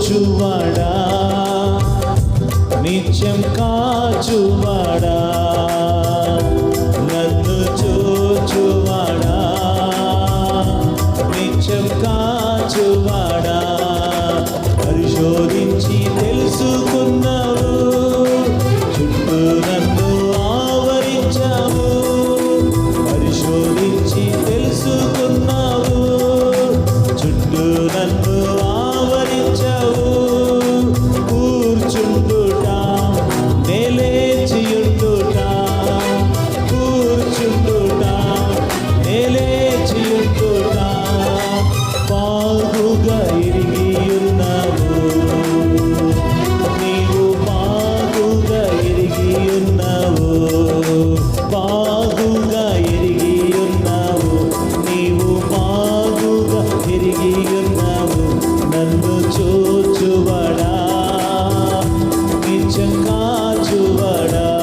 చూచువాడా, నిత్యం కాచువాడా, నన్ను చూచువాడా, నిత్యం కాచువాడా. పరిశోధించి తెలుసుకున్నావు, చుట్టూ నన్ను ఆవరించావు. పరిశోధించి తెలుసుకున్నావు, చుట్టూ నన్ను ఆవరించావు. కూర్చుండుట నేలేచియుండుట, కూర్చుండుట నేలేచియుండుట, బాగుగా ఎరిగి ఉన్నావు. నీవు బాగుగా ఎరిగి ఉన్నావు, బాగుగా ఎరిగి ఉన్నావు. నీవు బాగుగా ఎరిగి ఉన్నావు. నన్ను చూచువాడా,